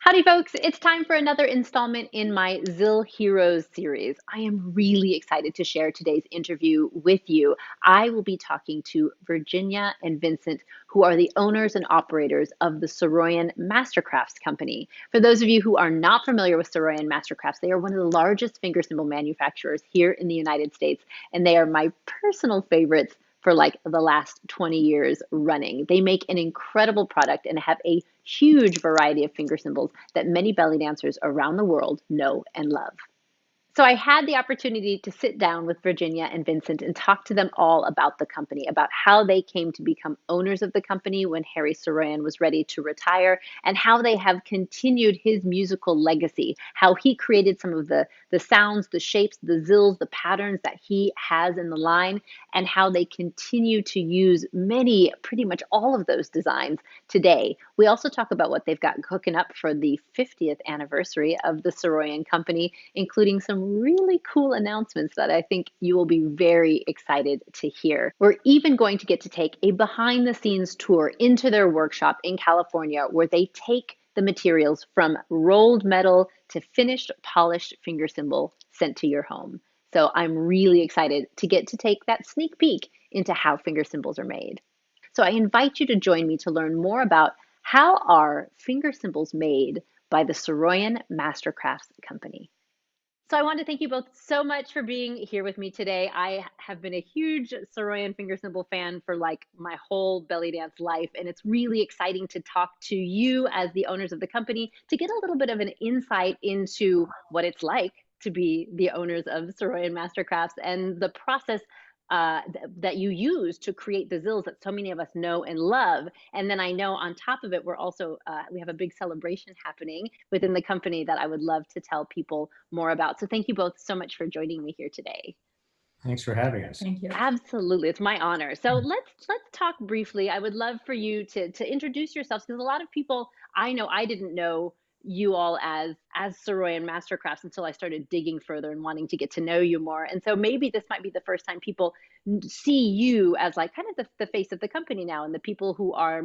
Howdy, folks. It's time for another installment in my Zill Heroes series. I am really excited to share today's interview with you. I will be talking to Virginia and Vincent, who are the owners and operators of the Saroyan Mastercrafts company. For those of you who are not familiar with Saroyan Mastercrafts, they are one of the largest finger cymbal manufacturers here in the United States, and they are my personal favorites for like the last 20 years running. They make an incredible product and have a huge variety of finger cymbals that many belly dancers around the world know and love. So I had the opportunity to sit down with Virginia and Vincent and talk to them all about the company, about how they came to become owners of the company when Harry Saroyan was ready to retire, and how they have continued his musical legacy, how he created some of the sounds, the shapes, the zills, the patterns that he has in the line, and how they continue to use many, pretty much all of those designs today. We also talk about what they've got cooking up for the 50th anniversary of the Saroyan company, including some really cool announcements that I think you will be very excited to hear. We're even going to get to take a behind the scenes tour into their workshop in California, where they take the materials from rolled metal to finished polished finger cymbal sent to your home. So I'm really excited to get to take that sneak peek into how finger cymbals are made. So I invite you to join me to learn more about how are finger cymbals made by the Saroyan Mastercrafts company. So I want to thank you both so much for being here with me today. I have been a huge Saroyan finger cymbal fan for like my whole belly dance life, and it's really exciting to talk to you as the owners of the company to get a little bit of an insight into what it's like to be the owners of Saroyan Mastercrafts and the process that you use to create the zills that so many of us know and love. And then I know on top of it, we're also, we have a big celebration happening within the company that I would love to tell people more about. So thank you both so much for joining me here today. Thanks for having us. Thank you. Absolutely, it's my honor. So let's talk briefly. I would love for you to introduce yourselves, because a lot of people I know, I didn't know you all as Saroyan Mastercrafts until I started digging further and wanting to get to know you more. And so maybe this might be the first time people see you as like kind of the face of the company now, and the people who are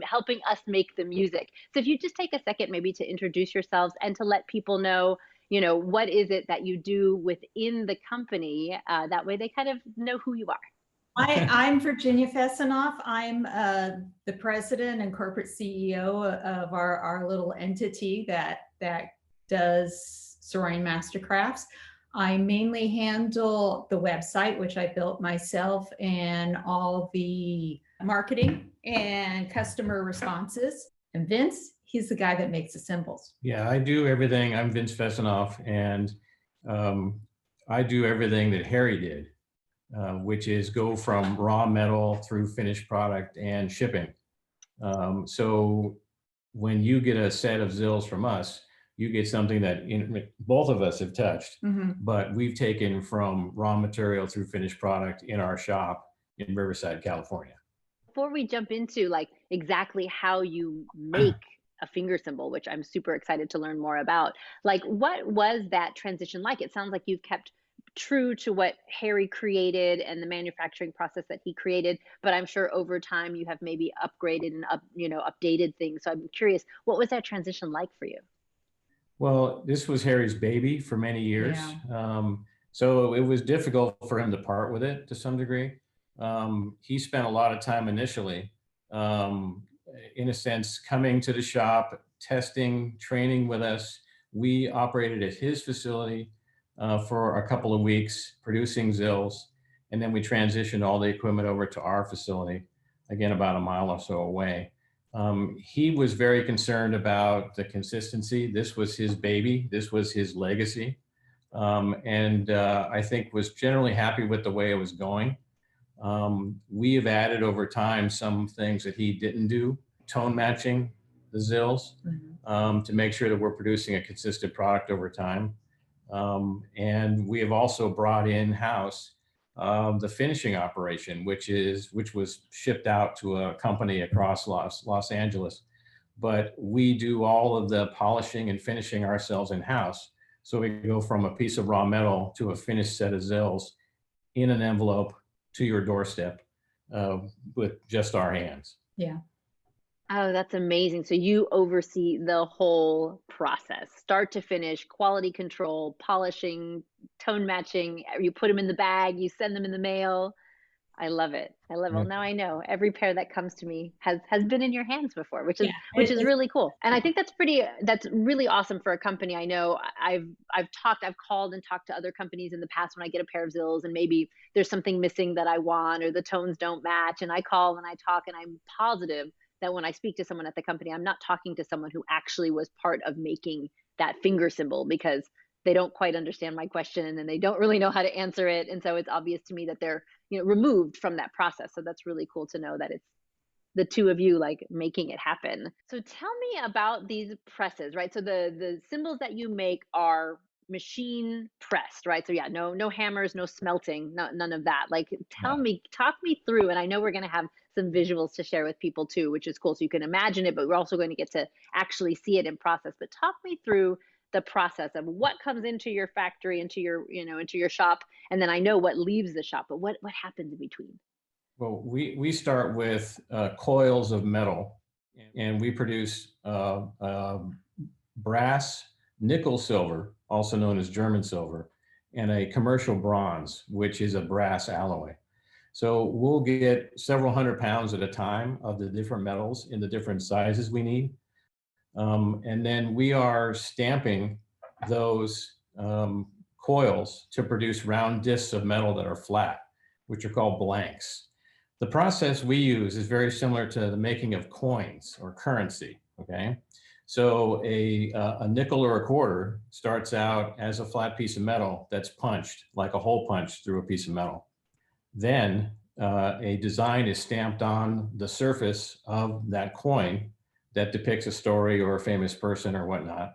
helping us make the music. So if you just take a second maybe to introduce yourselves and to let people know, what is it that you do within the company? That way they kind of know who you are. I'm Virginia Fessenoff. I'm the president and corporate CEO of our little entity that does Saroyan Mastercrafts. I mainly handle the website, which I built myself, and all the marketing and customer responses. And Vince, he's the guy that makes the cymbals. Yeah, I do everything. I'm Vince Fessenoff, and I do everything that Harry did, which is go from raw metal through finished product and shipping. So when you get a set of Zills from us, you get something that both of us have touched, but we've taken from raw material through finished product in our shop in Riverside, California. Before we jump into like exactly how you make a finger cymbal, which I'm super excited to learn more about, like what was that transition like? It sounds like you've kept true to what Harry created and the manufacturing process that he created, but I'm sure over time you have maybe upgraded and updated things. So I'm curious, what was that transition like for you? Well, this was Harry's baby for many years. Yeah. So it was difficult for him to part with it to some degree. He spent a lot of time initially, in a sense, coming to the shop, testing, training with us. We operated at his facility for a couple of weeks, producing Zills, and then we transitioned all the equipment over to our facility, again, about a mile or so away. He was very concerned about the consistency. This was his baby. This was his legacy. And I think was generally happy with the way it was going. We have added over time some things that he didn't do, tone matching the Zills, to make sure that we're producing a consistent product over time. And we have also brought in-house the finishing operation, which was shipped out to a company across Los Angeles. But we do all of the polishing and finishing ourselves in-house. So we go from a piece of raw metal to a finished set of Zills in an envelope to your doorstep with just our hands. Yeah. Oh, that's amazing. So you oversee the whole process, start to finish, quality control, polishing, tone matching. You put them in the bag, you send them in the mail. I love it. I love it. Well, Yeah. now I know every pair that comes to me has been in your hands before, which is Yeah, which is it's really cool. And I think that's really awesome for a company. I know I've called and talked to other companies in the past when I get a pair of Zills and maybe there's something missing that I want or the tones don't match, and I call and I talk, and I'm positive that when I speak to someone at the company, I'm not talking to someone who actually was part of making that finger symbol, because they don't quite understand my question and then they don't really know how to answer it. And so it's obvious to me that they're, removed from that process. So that's really cool to know that it's the two of you like making it happen. So tell me about these presses, right? So the symbols that you make are machine pressed, right? So yeah, no hammers, no smelting, none of that. Like talk me through, and I know we're going to have some visuals to share with people too, which is cool, so you can imagine it, but we're also going to get to actually see it in process. But talk me through the process of what comes into your factory, into your, into your shop, and then I know what leaves the shop, but what happens in between? Well, we start with coils of metal, and we produce brass, nickel silver, also known as German silver, and a commercial bronze, which is a brass alloy. So we'll get several hundred pounds at a time of the different metals in the different sizes we need. And then we are stamping those coils to produce round discs of metal that are flat, which are called blanks. The process we use is very similar to the making of coins or currency, okay? So a nickel or a quarter starts out as a flat piece of metal that's punched, like a hole punch through a piece of metal. Then a design is stamped on the surface of that coin that depicts a story or a famous person or whatnot.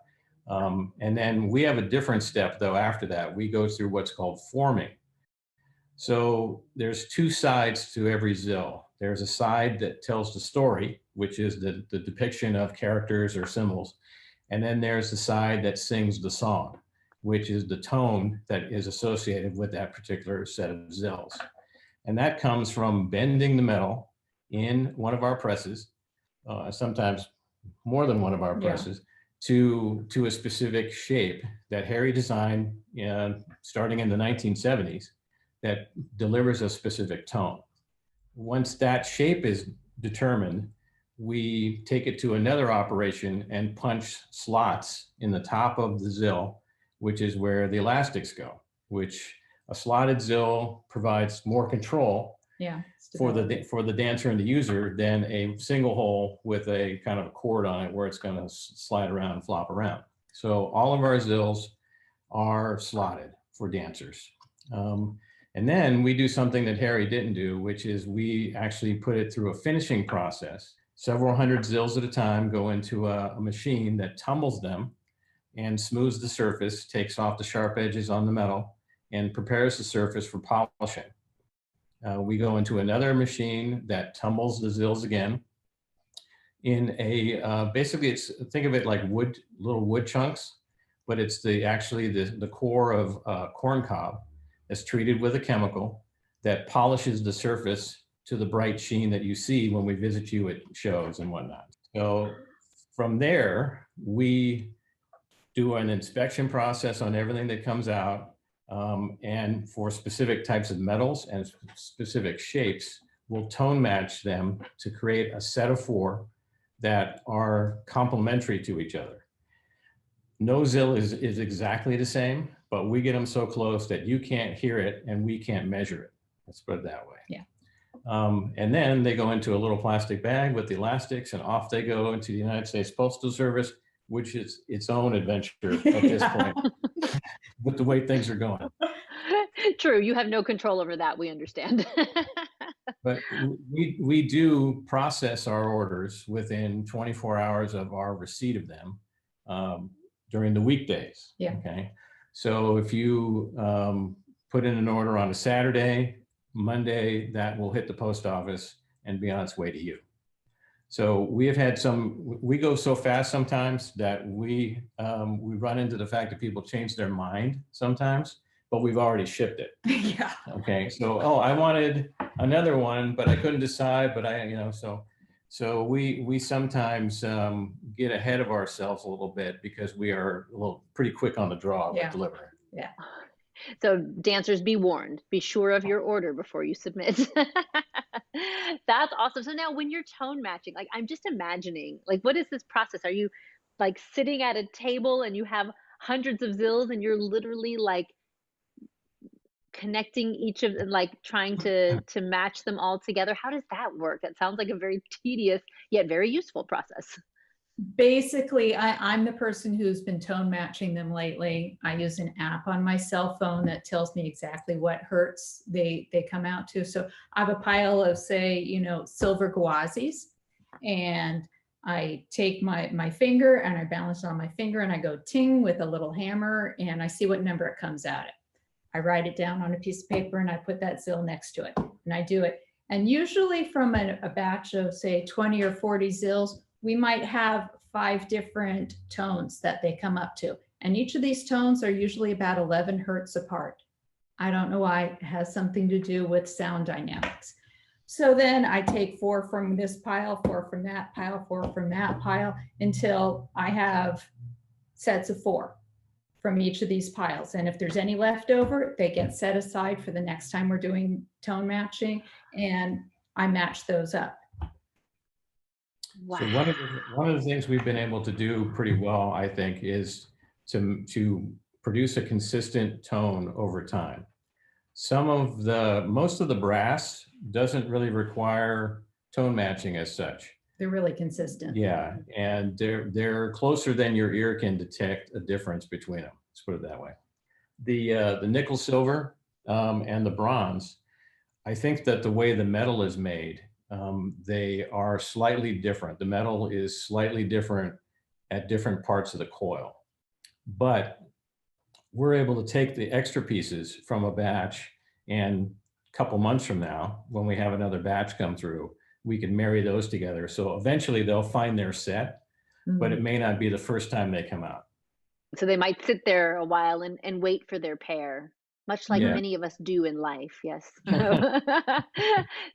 And then we have a different step though after that. We go through what's called forming. So there's two sides to every Zill. There's a side that tells the story, which is the depiction of characters or symbols. And then there's the side that sings the song, which is the tone that is associated with that particular set of Zills. And that comes from bending the metal in one of our presses, sometimes more than one of our presses, to a specific shape that Harry designed starting in the 1970s that delivers a specific tone. Once that shape is determined, we take it to another operation and punch slots in the top of the Zill, which is where the elastics go, which a slotted Zill provides more control for the dancer and the user than a single hole with a kind of a cord on it where it's going to slide around and flop around. So all of our Zills are slotted for dancers. And then we do something that Harry didn't do, which is we actually put it through a finishing process. Several hundred Zills at a time go into a machine that tumbles them and smooths the surface, takes off the sharp edges on the metal, and prepares the surface for polishing. We go into another machine that tumbles the Zills again in a, basically it's, think of it like wood, little wood chunks, but it's actually the core of corn cob that's treated with a chemical that polishes the surface to the bright sheen that you see when we visit you at shows and whatnot. So from there, we do an inspection process on everything that comes out. And for specific types of metals and specific shapes, we'll tone match them to create a set of 4 that are complementary to each other. No Zill is exactly the same, but we get them so close that you can't hear it and we can't measure it. Let's put it that way. Yeah. And then they go into a little plastic bag with the elastics, and off they go into the United States Postal Service, which is its own adventure at this point, with the way things are going. True, you have no control over that, we understand. But we do process our orders within 24 hours of our receipt of them during the weekdays. Yeah. Okay. So if you put in an order on a Saturday, Monday, that will hit the post office and be on its way to you. So we have had we go so fast sometimes that we run into the fact that people change their mind sometimes, but we've already shipped it. Yeah. Okay. So, oh, I wanted another one, but I couldn't decide, but so So we sometimes get ahead of ourselves a little bit because we are pretty quick on the draw with delivering. Yeah. So dancers, be warned, be sure of your order before you submit. That's awesome. So now when you're tone matching, like I'm just imagining, like what is this process? Are you like sitting at a table and you have hundreds of zills and you're literally like connecting each of them, like trying to match them all together? How does that work? That sounds like a very tedious yet very useful process. Basically, I'm the person who's been tone matching them lately. I use an app on my cell phone that tells me exactly what hertz they come out to. So I have a pile of, say, silver gauzies, and I take my finger and I balance it on my finger and I go ting with a little hammer and I see what number it comes out at. I write it down on a piece of paper and I put that Zill next to it and I do it. And usually from a batch of, say, 20 or 40 Zills, we might have 5 different tones that they come up to. And each of these tones are usually about 11 hertz apart. I don't know why. It has something to do with sound dynamics. So then I take 4 from this pile, 4 from that pile, 4 from that pile, until I have sets of 4 from each of these piles. And if there's any left over, they get set aside for the next time we're doing tone matching, and I match those up. Wow. So one of the things we've been able to do pretty well, I think, is to produce a consistent tone over time. Most of the brass doesn't really require tone matching as such. They're really consistent. Yeah, and they're closer than your ear can detect a difference between them. Let's put it that way. The nickel silver and the bronze, I think that the way the metal is made, they are slightly different. The metal is slightly different at different parts of the coil, but we're able to take the extra pieces from a batch, and a couple months from now, when we have another batch come through, we can marry those together. So eventually they'll find their set, but it may not be the first time they come out. So they might sit there a while and wait for their pair, much like many of us do in life. Yes.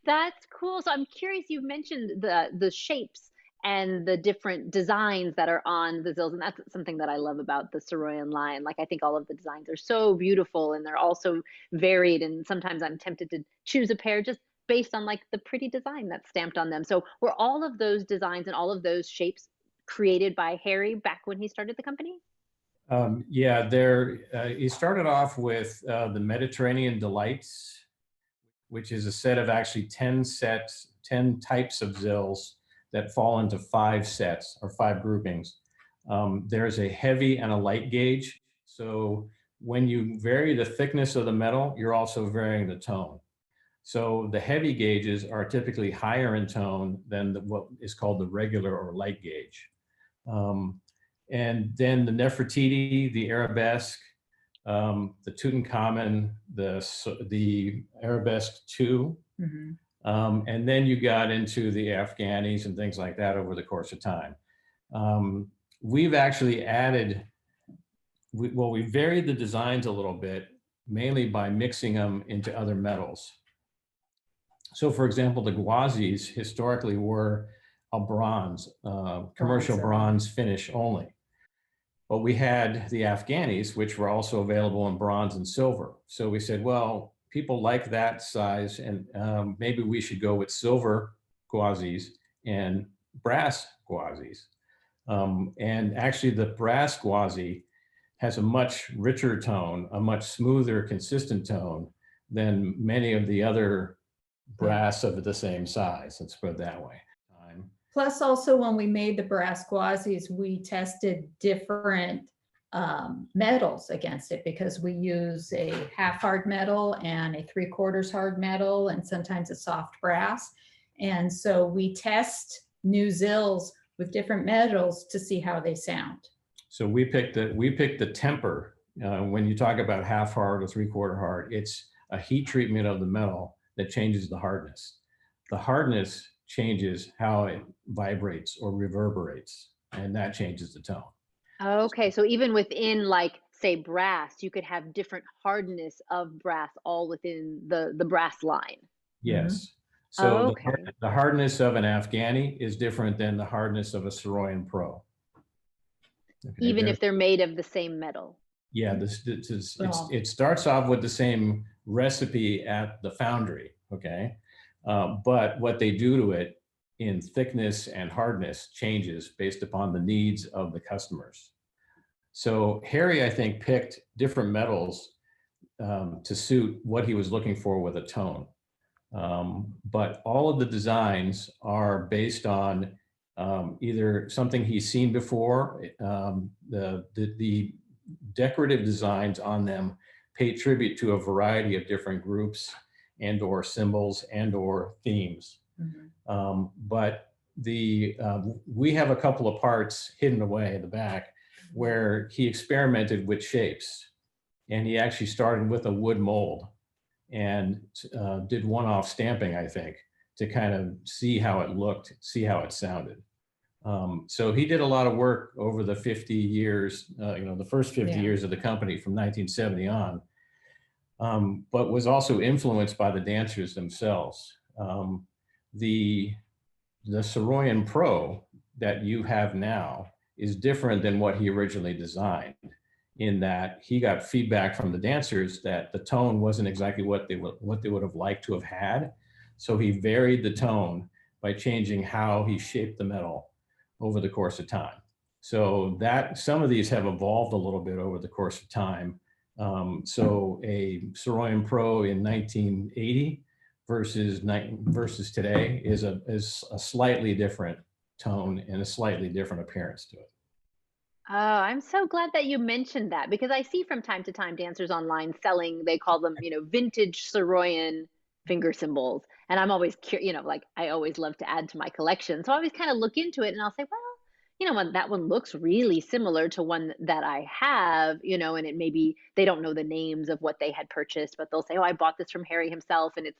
That's cool. So I'm curious, you've mentioned the shapes and the different designs that are on the Zills. And that's something that I love about the Saroyan line. Like, I think all of the designs are so beautiful and they're also varied. And sometimes I'm tempted to choose a pair just based on like the pretty design that's stamped on them. So were all of those designs and all of those shapes created by Harry back when he started the company? Yeah, he started off with the Mediterranean Delights, which is a set of actually 10 types of Zills that fall into 5 sets or 5 groupings. There's a heavy and a light gauge. So when you vary the thickness of the metal, you're also varying the tone. So the heavy gauges are typically higher in tone than what is called the regular or light gauge. And then the Nefertiti, the Arabesque, the Tutankhamun, the Arabesque II, and then you got into the Afghanis and things like that over the course of time. We've actually added, we varied the designs a little bit, mainly by mixing them into other metals. So for example, the Gauzies historically were a bronze, commercial bronze finish only. But we had the Afghanis, which were also available in bronze and silver. So we said, well, people like that size, and maybe we should go with silver Gauzies and brass Gauzies. And actually the brass Gauzy has a much richer tone, a much smoother, consistent tone than many of the other brass of the same size. Let's put it that way. Plus, also when we made the brass Gauzies, we tested different metals against it, because we use a half hard metal and a 3/4 hard metal and sometimes a soft brass. And so we test new Zills with different metals to see how they sound. So we picked the temper. When you talk about half hard or 3/4 hard, it's a heat treatment of the metal that changes the hardness. The hardness changes how it vibrates or reverberates, and that changes the tone. Okay, so even within, like, say, brass, you could have different hardness of brass all within the brass line. Yes. So Okay. the hardness of an Afghani is different than the hardness of a Saroyan Pro. Okay, Even if they're made of the same metal. yeah, it starts off with the same recipe at the foundry, okay? But what they do to it in thickness and hardness changes based upon the needs of the customers. So Harry, I think, picked different metals to suit what he was looking for with a tone. But all of the designs are based on either something he's seen before. The decorative designs on them pay tribute to a variety of different groups and or symbols and or themes. Mm-hmm. But we have a couple of parts hidden away in the back where he experimented with shapes, and he actually started with a wood mold and did one-off stamping, I think, to kind of see how it looked, see how it sounded. So he did a lot of work over the 50 years, the first 50 years of the company from 1970 on, but was also influenced by the dancers themselves. The Saroyan Pro that you have now is different than what he originally designed, in that he got feedback from the dancers that the tone wasn't exactly what they would have liked to have had. So he varied the tone by changing how he shaped the metal over the course of time. So that some of these have evolved a little bit over the course of time. So a Saroyan Pro in 1980 versus today is a slightly different tone and a slightly different appearance to it. Oh, I'm so glad that you mentioned that, because I see from time to time dancers online selling, they call them, vintage Saroyan finger cymbals. And I'm always curious, like I always love to add to my collection. So I always kind of look into it and I'll say, well, that one looks really similar to one that I have, and it maybe they don't know the names of what they had purchased, but they'll say, oh, I bought this from Harry himself and it's,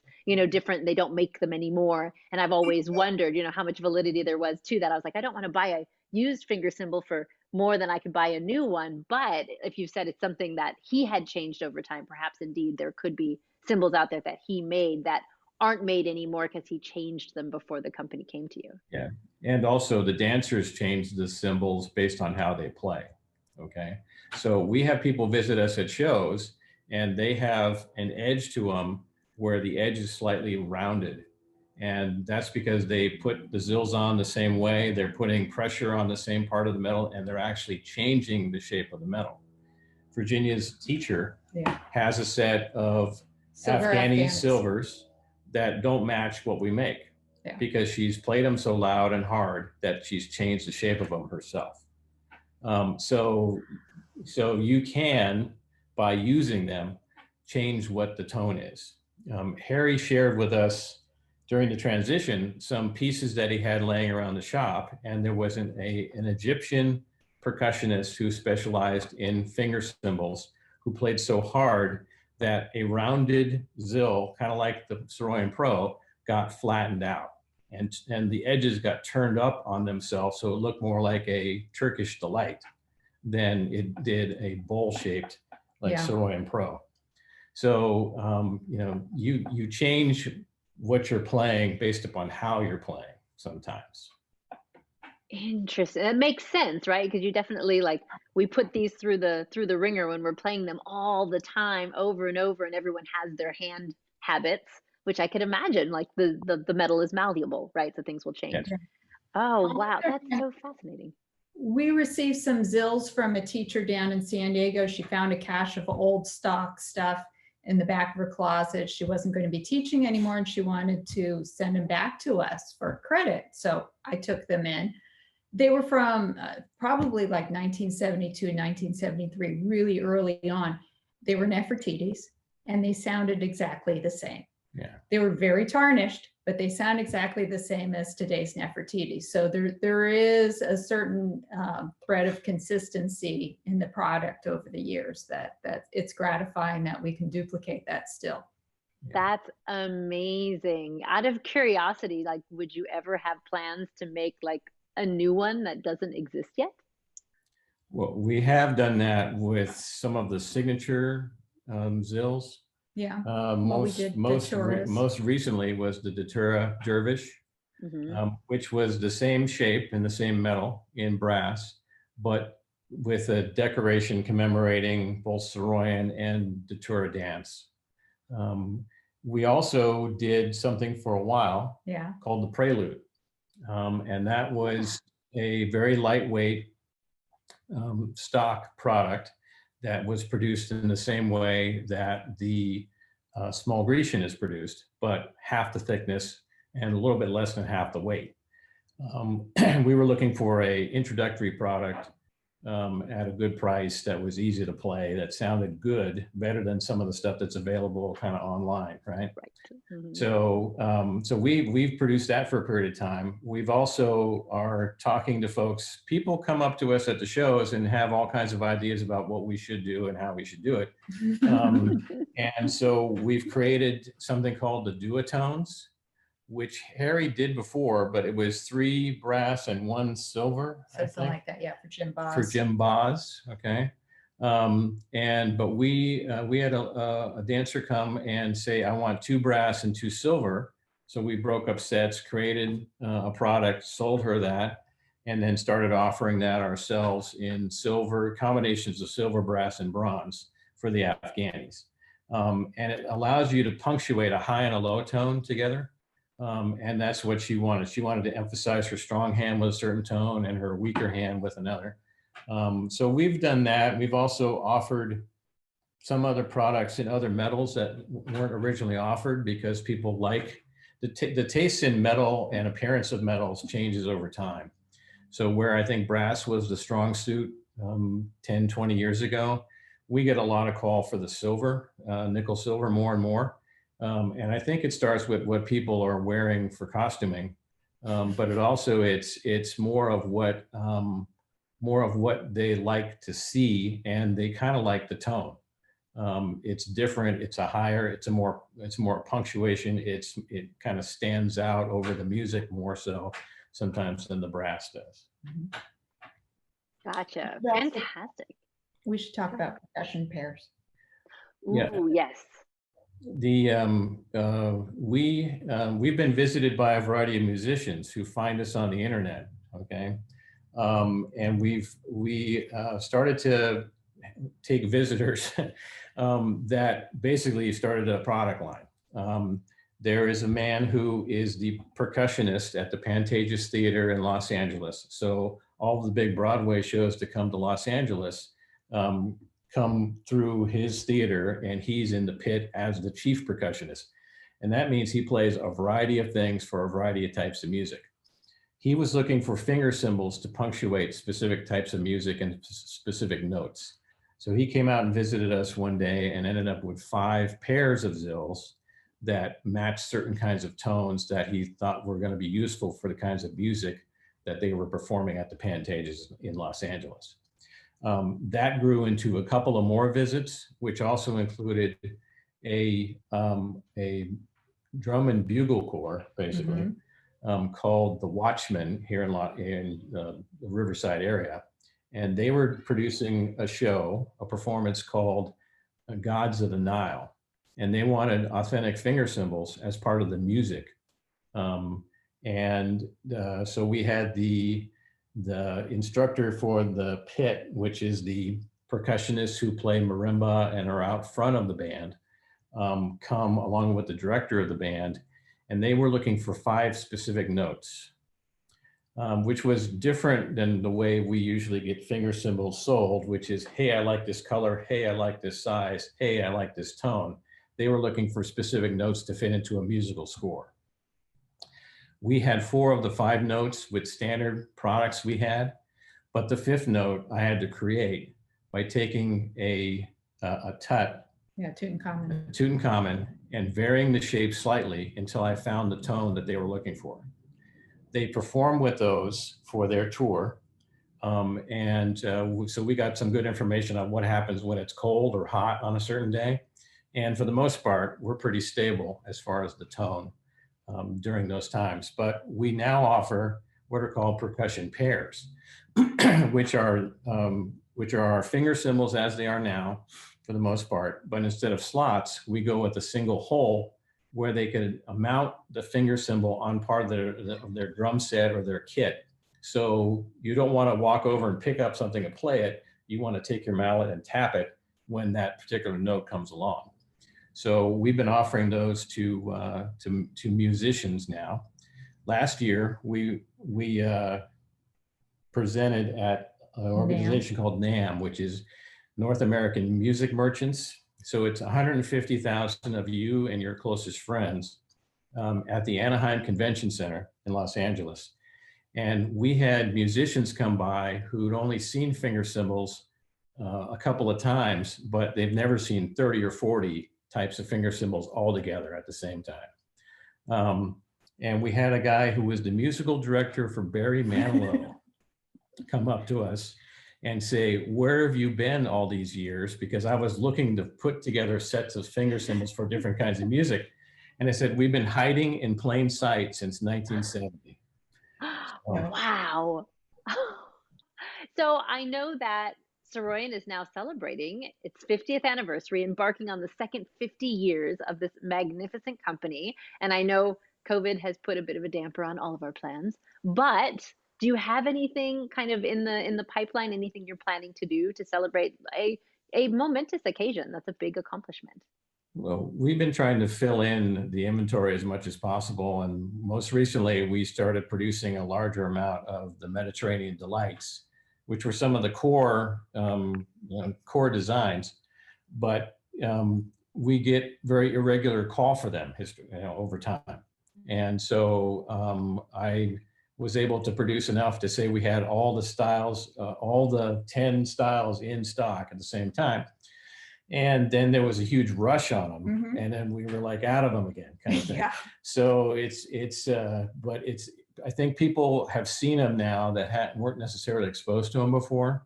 different. They don't make them anymore. And I've always wondered, how much validity there was to that. I was like, I don't want to buy a used finger cymbal for more than I could buy a new one. But if you said it's something that he had changed over time, perhaps indeed there could be cymbals out there that he made that aren't made anymore because he changed them before the company came to you. Yeah. And also the dancers change the cymbals based on how they play. Okay. So we have people visit us at shows and they have an edge to them where the edge is slightly rounded. And that's because they put the Zills on the same way. They're putting pressure on the same part of the metal, and they're actually changing the shape of the metal. Virginia's teacher has a set of Afghani silvers that don't match what we make because she's played them so loud and hard that she's changed the shape of them herself. So you can, by using them, change what the tone is. Harry shared with us during the transition some pieces that he had laying around the shop, and there was an Egyptian percussionist who specialized in finger cymbals who played so hard that a rounded Zill, kind of like the Saroyan Pro, got flattened out, and the edges got turned up on themselves, so it looked more like a Turkish delight than it did a bowl-shaped like Saroyan Pro. So you change what you're playing based upon how you're playing sometimes. Interesting. That makes sense, right? Because you definitely we put these through the ringer when we're playing them all the time, over and over, and everyone has their hand habits, which I could imagine. Like the metal is malleable, right? So things will change. Yes. Oh wow, that's so fascinating. We received some Zills from a teacher down in San Diego. She found a cache of old stock stuff in the back of her closet. She wasn't going to be teaching anymore, and she wanted to send them back to us for credit. So I took them in. They were from probably like 1972, 1973, really early on. They were Nefertiti's, and they sounded exactly the same. Yeah. They were very tarnished, but they sound exactly the same as today's Nefertiti. So there is a certain thread of consistency in the product over the years that it's gratifying that we can duplicate that still. Yeah. That's amazing. Out of curiosity, would you ever have plans to make a new one that doesn't exist yet? Well, we have done that with some of the signature Zills. Yeah. Well, we did Daturas. Most recently was the Datura Dervish, which was the same shape and the same metal in brass, but with a decoration commemorating both Saroyan and Datura dance. We also did something for a while called the Prelude. And that was a very lightweight stock product that was produced in the same way that the small Grecian is produced, but half the thickness and a little bit less than half the weight. We were looking for a introductory product at a good price that was easy to play, that sounded good, better than some of the stuff that's available kind of online, right? So, we've produced that for a period of time. We've also are talking to folks. People come up to us at the shows and have all kinds of ideas about what we should do and how we should do it. And so we've created something called the duotones, which Harry did before, but it was 3 brass and 1 silver. Something like that, yeah, for Jimbaz. For Jimbaz, okay. But we had a dancer come and say, I want 2 brass and 2 silver. So we broke up sets, created a product, sold her that, and then started offering that ourselves in silver, combinations of silver, brass, and bronze for the Afghanis. And it allows you to punctuate a high and a low tone together. And that's what she wanted. She wanted to emphasize her strong hand with a certain tone and her weaker hand with another. So we've done that. We've also offered some other products in other metals that weren't originally offered because people like the taste in metal and appearance of metals changes over time. So where I think brass was the strong suit 10, 20 years ago, we get a lot of call for the silver, nickel silver more and more. And I think it starts with what people are wearing for costuming, but it also it's more of what they like to see, and they kind of like the tone. It's different. It's a higher. It's more punctuation. It kind of stands out over the music more so sometimes than the brass does. Gotcha. Fantastic. We should talk about percussion pairs. Ooh, yes. We've been visited by a variety of musicians who find us on the internet, okay? And we started to take visitors that basically started a product line. There is a man who is the percussionist at the Pantages Theater in Los Angeles. So all of the big Broadway shows that come to Los Angeles come through his theater, and he's in the pit as the chief percussionist. And that means he plays a variety of things for a variety of types of music. He was looking for finger cymbals to punctuate specific types of music and specific notes. So he came out and visited us one day and ended up with 5 pairs of Zills that matched certain kinds of tones that he thought were going to be useful for the kinds of music that they were performing at the Pantages in Los Angeles. That grew into a couple of more visits, which also included a drum and bugle corps, basically, called the Watchmen here in the Riverside area. And they were producing a performance called Gods of the Nile. And they wanted authentic finger cymbals as part of the music. So we had the instructor for the pit, which is the percussionists who play marimba and are out front of the band, come along with the director of the band, and they were looking for 5 specific notes, which was different than the way we usually get finger cymbals sold, which is, hey, I like this color, hey, I like this size, hey, I like this tone. They were looking for specific notes to fit into a musical score. We had 4 of the 5 notes with standard products we had, but the 5th note I had to create by taking a tut, Tutankhamun, and varying the shape slightly until I found the tone that they were looking for. They performed with those for their tour, so we got some good information on what happens when it's cold or hot on a certain day. And for the most part, we're pretty stable as far as the tone during those times. But we now offer what are called percussion pairs, which are our finger cymbals as they are now, for the most part. But instead of slots, we go with a single hole where they could mount the finger cymbal on part of their drum set or their kit. So you don't want to walk over and pick up something and play it. You want to take your mallet and tap it when that particular note comes along. So we've been offering those to musicians now. Last year, we presented at an organization called NAMM, which is North American Music Merchants. So it's 150,000 of you and your closest friends at the Anaheim Convention Center in Los Angeles. And we had musicians come by who'd only seen finger cymbals a couple of times, but they've never seen 30 or 40 types of finger cymbals all together at the same time. And we had a guy who was the musical director for Barry Manilow come up to us and say, where have you been all these years? Because I was looking to put together sets of finger cymbals for different kinds of music. And I said, we've been hiding in plain sight since 1970. Wow. So I know that Saroyan is now celebrating its 50th anniversary, embarking on the second 50 years of this magnificent company. And I know COVID has put a bit of a damper on all of our plans, but do you have anything kind of in the pipeline, anything you're planning to do to celebrate a momentous occasion? That's a big accomplishment. Well, we've been trying to fill in the inventory as much as possible. And most recently, we started producing a larger amount of the Mediterranean Delights, which were some of the core, core designs. But we get very irregular call for them over time. And so I was able to produce enough to say we had all the styles, all the 10 styles in stock at the same time. And then there was a huge rush on them, and then we were like out of them again, kind of thing. Yeah. So but I think people have seen them now that weren't necessarily exposed to them before.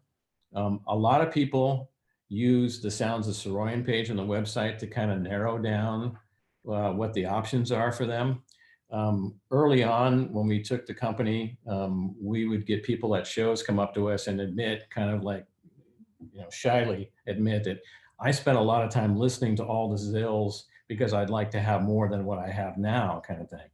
A lot of people use the Sounds of Saroyan page on the website to kind of narrow down what the options are for them. Early on, when we took the company, we would get people at shows come up to us and admit, kind of like, shyly admit that I spent a lot of time listening to all the Zills because I'd like to have more than what I have now, kind of thing.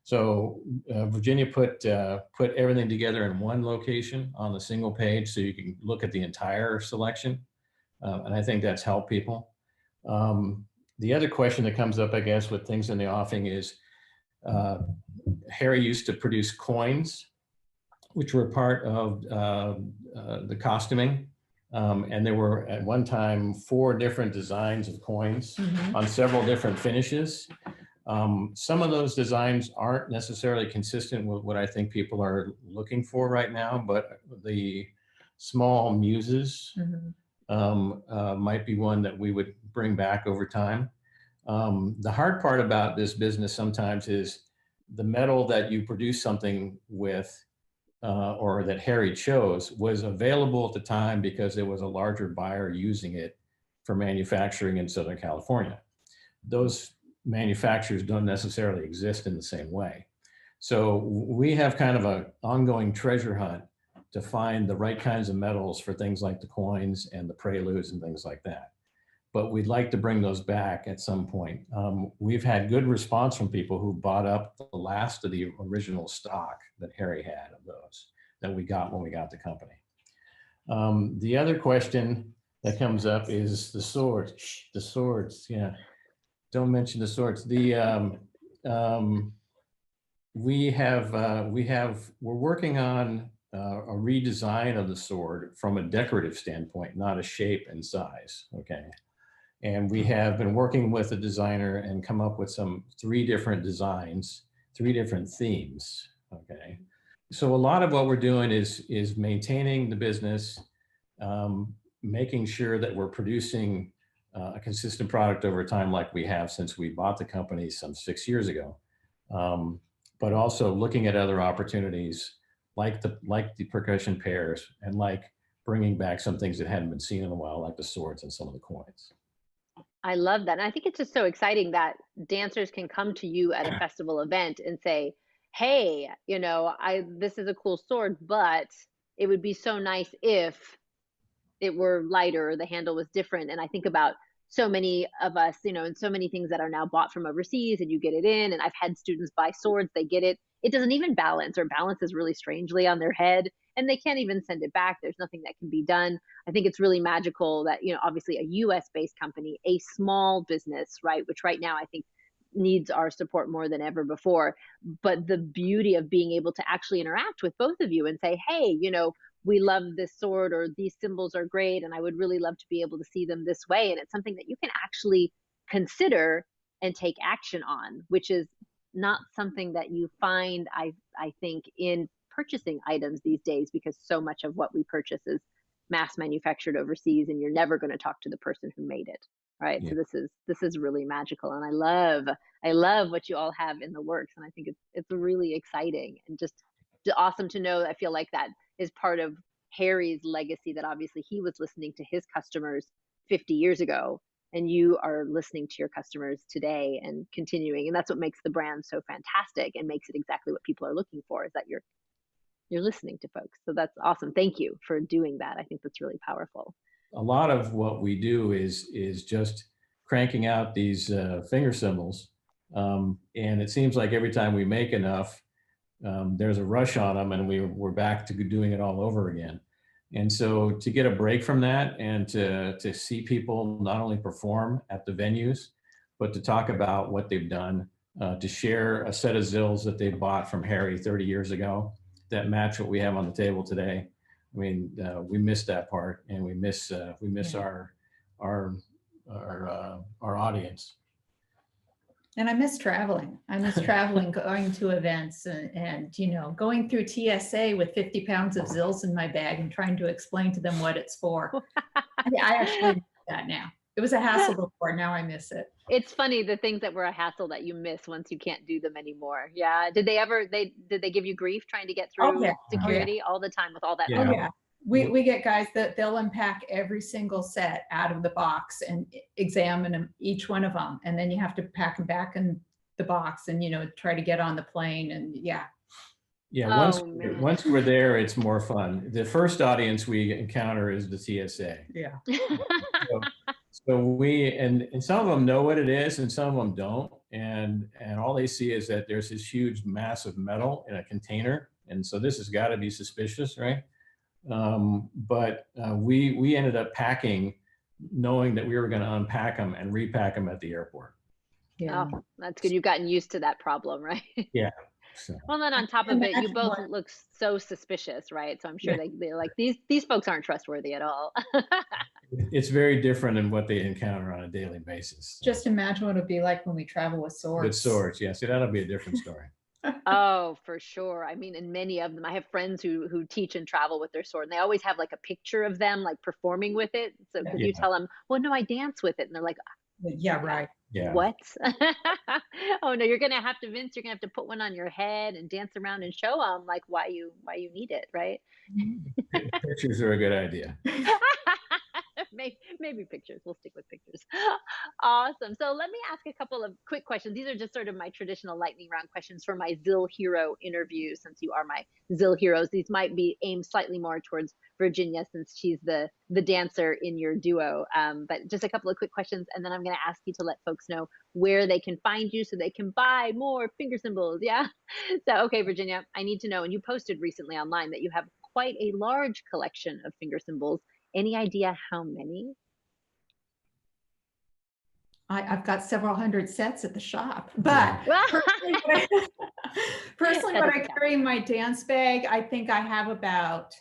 So Virginia put everything together in one location on the single page so you can look at the entire selection. And I think that's helped people. The other question that comes up, I guess, with things in the offing is Harry used to produce coins, which were part of the costuming. And there were at one time 4 different designs of coins on several different finishes. Some of those designs aren't necessarily consistent with what I think people are looking for right now, but the small muses might be one that we would bring back over time. The hard part about this business sometimes is the metal that you produce something with or that Harry chose was available at the time because there was a larger buyer using it for manufacturing in Southern California. Those manufacturers don't necessarily exist in the same way. So we have kind of an ongoing treasure hunt to find the right kinds of metals for things like the coins and the preludes and things like that. But we'd like to bring those back at some point. We've had good response from people who bought up the last of the original stock that Harry had of those that we got when we got the company. The other question that comes up is the swords. The swords, yeah. Don't mention the swords. We're working on a redesign of the sword from a decorative standpoint, not a shape and size, okay? And we have been working with a designer and come up with 3 different designs, 3 different themes, okay? So a lot of what we're doing is maintaining the business, making sure that we're producing a consistent product over time like we have since we bought the company some 6 years ago. But also looking at other opportunities like the percussion pairs and like bringing back some things that hadn't been seen in a while, like the swords and some of the coins. I love that. And I think it's just so exciting that dancers can come to you at a festival event and say, hey, this is a cool sword, but it would be so nice if it were lighter or the handle was different. And I think about so many of us, and so many things that are now bought from overseas and you get it in. And I've had students buy swords, they get it. It doesn't even balance or balances really strangely on their head and they can't even send it back. There's nothing that can be done. I think it's really magical that, obviously a US based company, a small business, right? Which right now I think needs our support more than ever before. But the beauty of being able to actually interact with both of you and say, hey, we love this sword or these cymbals are great and I would really love to be able to see them this way. And it's something that you can actually consider and take action on, which is not something that you find, I think, in purchasing items these days, because so much of what we purchase is mass manufactured overseas and you're never going to talk to the person who made it. Right. Yeah. So this is really magical. And I love what you all have in the works. And I think it's really exciting and just awesome to know. I feel like that is part of Harry's legacy, that obviously he was listening to his customers 50 years ago and you are listening to your customers today and continuing. And that's what makes the brand so fantastic and makes it exactly what people are looking for, is that you're listening to folks. So that's awesome. Thank you for doing that. I think that's really powerful. A lot of what we do is just cranking out these finger cymbals. And it seems like every time we make enough, there's a rush on them and we're back to doing it all over again. And so to get a break from that and to see people not only perform at the venues, but to talk about what they've done, to share a set of Zills that they bought from Harry 30 years ago that match what we have on the table today. I mean, we miss that part, and we miss our audience. And I miss traveling. I miss traveling, going to events and going through TSA with 50 pounds of Zills in my bag and trying to explain to them what it's for. I actually miss that now. It was a hassle before. Now I miss it. It's funny, the things that were a hassle that you miss once you can't do them anymore. Yeah. Did they give you grief trying to get through security all the time with all that? Yeah. Yeah. We get guys that they'll unpack every single set out of the box and examine them, each one of them. And then you have to pack them back in the box and, try to get on the plane. And yeah. Once we're there, it's more fun. The first audience we encounter is the TSA. Yeah. So and some of them know what it is and some of them don't. And all they see is that there's this huge mass of metal in a container. And so this has got to be suspicious, right? But we ended up packing, knowing that we were going to unpack them and repack them at the airport. Yeah, oh, that's good. You've gotten used to that problem, right? Yeah. So. Well, then on top of it, you both look so suspicious, right? So I'm sure they're like, these folks aren't trustworthy at all. It's very different than what they encounter on a daily basis. So. Just imagine what it'd be like when we travel with swords. With swords, yeah. So that'll be a different story. Oh, for sure. I mean, and many of them, I have friends who teach and travel with their sword, and they always have like a picture of them like performing with it. So could you tell them, well, no, I dance with it. And they're like, yeah, right. Yeah. What? Oh no, Vince, you're gonna have to put one on your head and dance around and show them like why you need it, right? Pictures are a good idea. Maybe pictures. We'll stick with pictures. Awesome. So let me ask a couple of quick questions. These are just sort of my traditional lightning round questions for my Zill Hero interview. Since you are my Zill Heroes, these might be aimed slightly more towards Virginia, since she's the dancer in your duo. But just a couple of quick questions, and then I'm going to ask you to let folks know where they can find you so they can buy more finger cymbals. Yeah. So, okay, Virginia, I need to know, and you posted recently online that you have quite a large collection of finger cymbals. Any idea how many? I've got several hundred sets at the shop, but personally, when I carry in my dance bag, I think I have about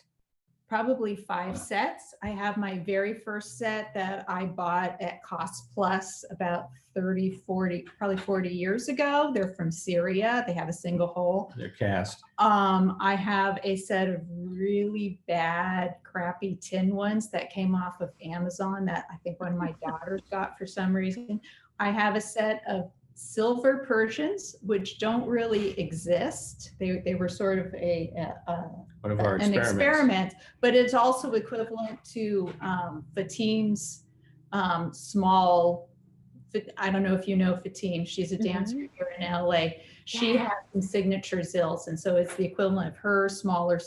probably 5 sets. I have my very first set that I bought at Cost Plus about 40 years ago. They're from Syria. They have a single hole. They're cast. I have a set of really bad, crappy tin ones that came off of Amazon that I think one of my daughters got for some reason. I have a set of silver Persians, which don't really exist. They were sort of one of our an experiment, but it's also equivalent to Fatim's small. I don't know if you know Fatim. She's a dancer here in LA. She has some signature Zills, and so it's the equivalent of her smaller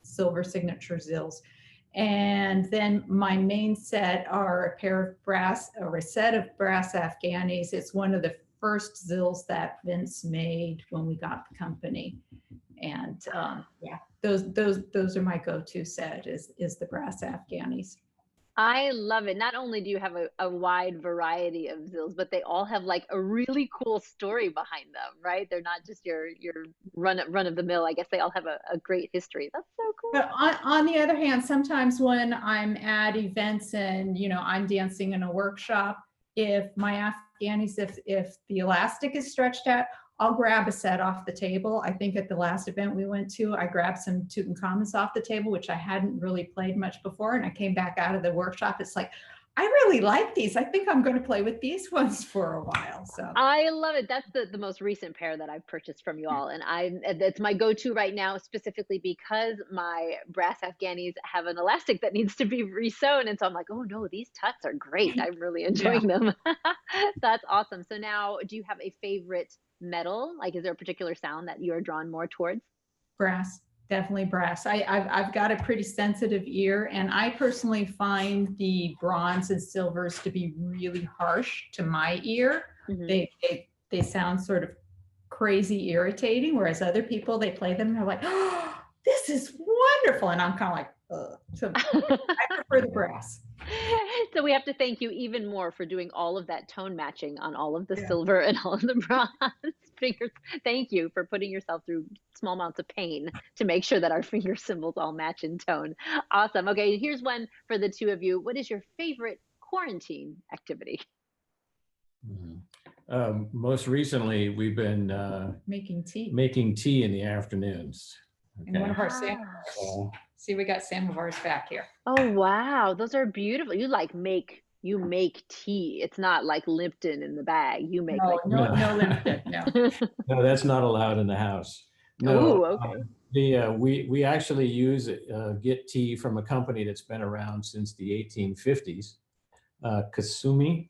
silver signature Zills. And then my main set are a pair of brass, or a set of brass Afghanis. It's one of the first Zills that Vince made when we got the company. And yeah, those are my go-to set is the brass Afghanis. I love it. Not only do you have a wide variety of Zills, but they all have like a really cool story behind them, right? They're not just your run of the mill. I guess they all have a great history. That's so cool. But on the other hand, sometimes when I'm at events and, you know, I'm dancing in a workshop, if my Afghanis, if the elastic is stretched out, I'll grab a set off the table. I think at the last event we went to, I grabbed some Tutankhamun's off the table, which I hadn't really played much before. And I came back out of the workshop. It's like, I really like these. I think I'm going to play with these ones for a while. So I love it. That's the most recent pair that I've purchased from you all. And it's my go-to right now, specifically because my brass Afghanis have an elastic that needs to be resewn. And so I'm like, oh no, these tucks are great. I'm really enjoying them. That's awesome. So now, do you have a favorite metal? Like, is there a particular sound that you're drawn more towards? brass, definitely brass. I've got a pretty sensitive ear, and I personally find the bronze and silvers to be really harsh to my ear. They sound sort of crazy irritating, whereas other people, they play them and they're like, oh, this is wonderful. And I'm kind of like, ugh. So I prefer the brass. So we have to thank you even more for doing all of that tone matching on all of the silver and all of the bronze fingers. Thank you for putting yourself through small amounts of pain to make sure that our finger symbols all match in tone. Awesome. Okay, here's one for the two of you. What is your favorite quarantine activity? Most recently, we've been making tea in the afternoons. Okay. And one of our samples. See, we got samovars back here. Oh wow, those are beautiful. You make tea. It's not like Lipton in the bag. You make no Lipton. No. No, that's not allowed in the house. No. Ooh, okay. We actually get tea from a company that's been around since the 1850s. Kusmi,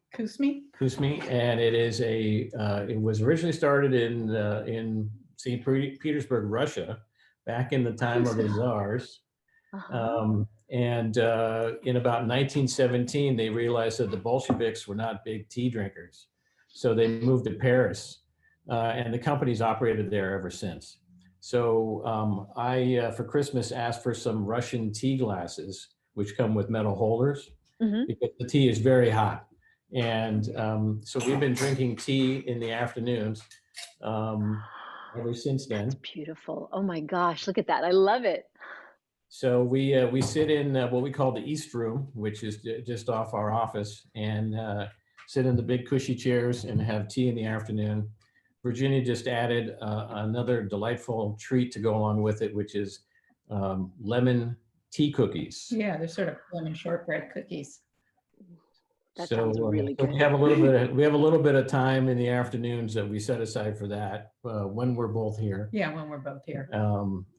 and it is it was originally started in St. Petersburg, Russia, back in the time of the Tsars. And in about 1917, they realized that the Bolsheviks were not big tea drinkers. So they moved to Paris, and the company's operated there ever since. So I, for Christmas, asked for some Russian tea glasses, which come with metal holders, because the tea is very hot. And so we've been drinking tea in the afternoons ever since then. That's beautiful. Oh my gosh, look at that. I love it. So we sit in what we call the East Room, which is just off our office, and sit in the big cushy chairs and have tea in the afternoon. Virginia just added another delightful treat to go along with it, which is lemon tea cookies. Yeah, they're sort of lemon shortbread cookies. That sounds really good. We have a little bit of time in the afternoons that we set aside for that when we're both here. Yeah, when we're both here.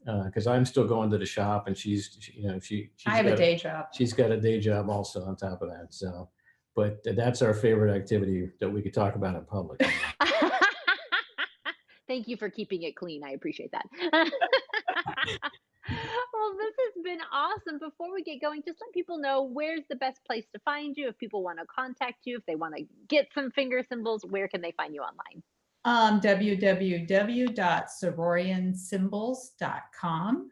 Because I'm still going to the shop, and I have a day job. She's got a day job also on top of that. So, but that's our favorite activity that we could talk about in public. Thank you for keeping it clean. I appreciate that. Well, this has been awesome. Before we get going, just let people know where's the best place to find you. If people want to contact you, if they want to get some finger symbols, where can they find you online? www.saroyansymbols.com.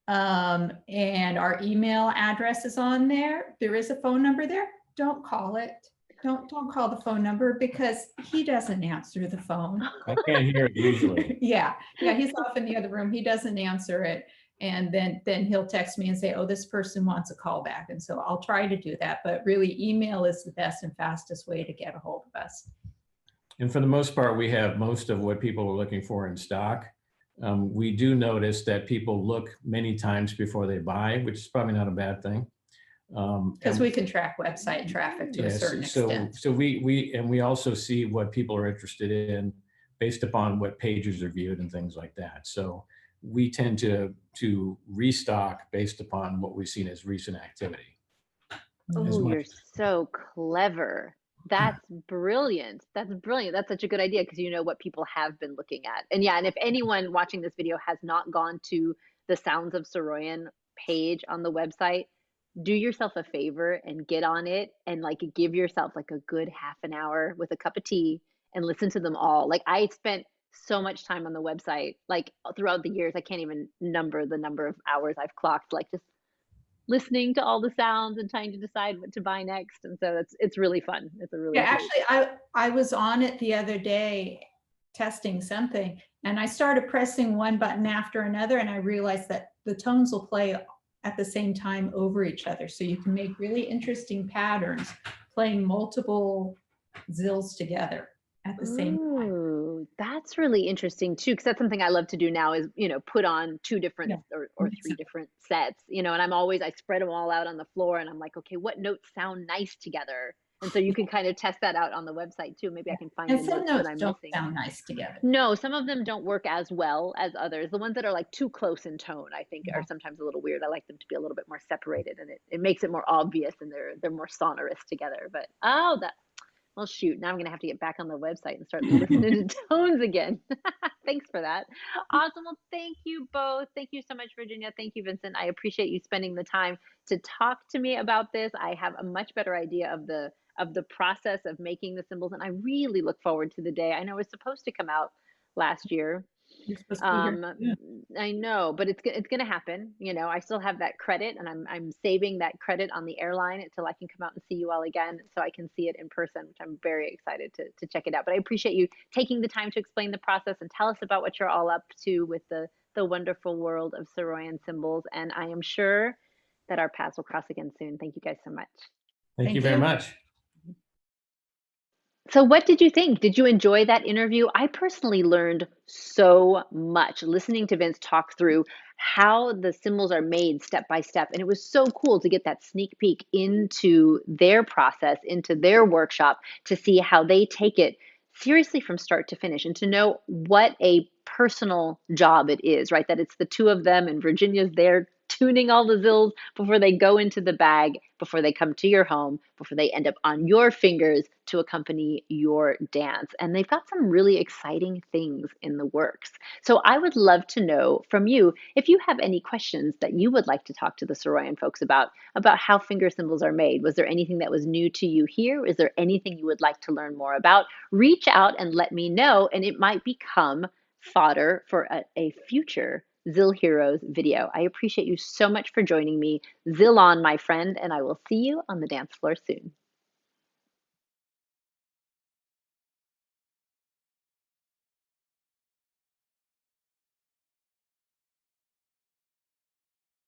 And our email address is on there. There is a phone number there. Don't call it. Don't call the phone number, because he doesn't answer the phone. I can't hear it usually. Yeah, he's off in the other room. He doesn't answer it. And then he'll text me and say, oh, this person wants a call back. And so I'll try to do that. But really, email is the best and fastest way to get a hold of us. And for the most part, we have most of what people are looking for in stock. We do notice that people look many times before they buy, which is probably not a bad thing. Because we can track website traffic to a certain extent. So we also see what people are interested in based upon what pages are viewed and things like that. So we tend to restock based upon what we've seen as recent activity. Oh, you're so clever. That's brilliant. That's brilliant. That's such a good idea, because you know what people have been looking at. And yeah, and if anyone watching this video has not gone to the Sounds of Saroyan page on the website, do yourself a favor and get on it and like give yourself like a good half an hour with a cup of tea and listen to them all. Like I spent so much time on the website, like throughout the years, I can't even number the number of hours I've clocked, like just listening to all the sounds and trying to decide what to buy next. And so it's really fun. It's a really Yeah, great. actually, I was on it the other day testing something, and I started pressing one button after another, and I realized that the tones will play at the same time over each other. So you can make really interesting patterns playing multiple zills together at the same time. Ooh, that's really interesting too, because that's something I love to do now is, put on two different Yeah. or three different sets, and I spread them all out on the floor and I'm like, okay, what notes sound nice together? And so you can kind of test that out on the website too. Maybe I can find And the some notes that notes I'm don't missing. sound nice together. No, some of them don't work as well as others. The ones that are like too close in tone, I think, Yeah. are sometimes a little weird. I like them to be a little bit more separated, and it makes it more obvious, and they're more sonorous together. But oh, that well, shoot, now I'm gonna have to get back on the website and start listening to tones again. Thanks for that. Awesome. Well, thank you both. Thank you so much, Virginia. Thank you, Vincent. I appreciate you spending the time to talk to me about this. I have a much better idea of the process of making the cymbals, and I really look forward to the day. I know it's supposed to come out last year. You're supposed to be here. Um, Yeah. I know, but it's gonna happen. I still have that credit, and I'm saving that credit on the airline until I can come out and see you all again, so I can see it in person, which I'm very excited to check it out. But I appreciate you taking the time to explain the process and tell us about what you're all up to with the wonderful world of Saroyan cymbals. And I am sure that our paths will cross again soon. Thank you guys so much. Thank Thank you very you. much. So, what did you think? Did you enjoy that interview? I personally learned so much listening to Vince talk through how the cymbals are made step by step. And it was so cool to get that sneak peek into their process, into their workshop, to see how they take it seriously from start to finish and to know what a personal job it is, right? That it's the two of them and Virginia's there tuning all the zills before they go into the bag, before they come to your home, before they end up on your fingers to accompany your dance. And they've got some really exciting things in the works. So I would love to know from you if you have any questions that you would like to talk to the Saroyan folks about how finger cymbals are made. Was there anything that was new to you here? Is there anything you would like to learn more about? Reach out and let me know, and it might become fodder for a future Zill Heroes video. I appreciate you so much for joining me. Zill on, my friend, and I will see you on the dance floor soon.